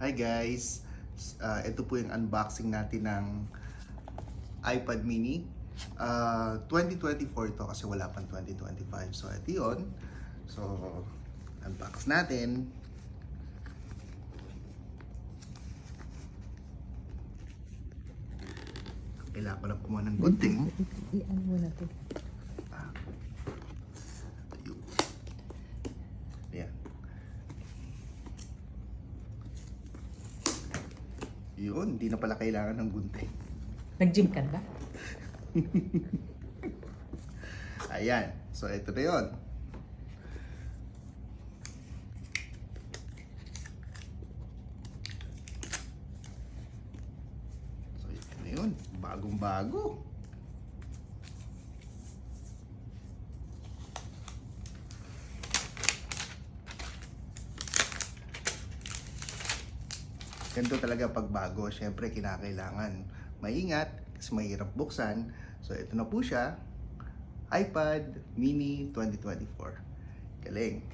Hi guys! Ito po yung unboxing natin ng iPad mini. 2024 to kasi wala pang 2025. So ito yun. So unbox natin. Kailangan ko lang kumuha ng gunting. Iyan muna to. Ayan. Yun, hindi na pala kailangan ng gunting. Nag-gym ka ba? Ayan. So, ito na yun. So, ito na yun. Bagong-bago. Ganito talaga pag bago. Siyempre, kinakailangan maingat kasi mahirap buksan. So, ito na po siya. iPad mini 2024. Galing.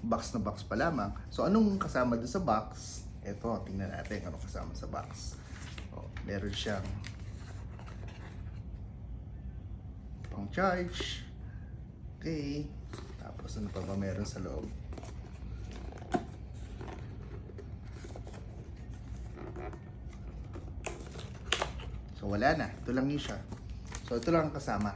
Box na box pa lamang. So, anong kasama doon sa box? Ito, tingnan natin anong kasama sa box. Oh, meron siyang pang charge. Okay. Tapos ano pa ba meron sa loob? So wala na. Ito lang yun siya. So ito lang ang kasama.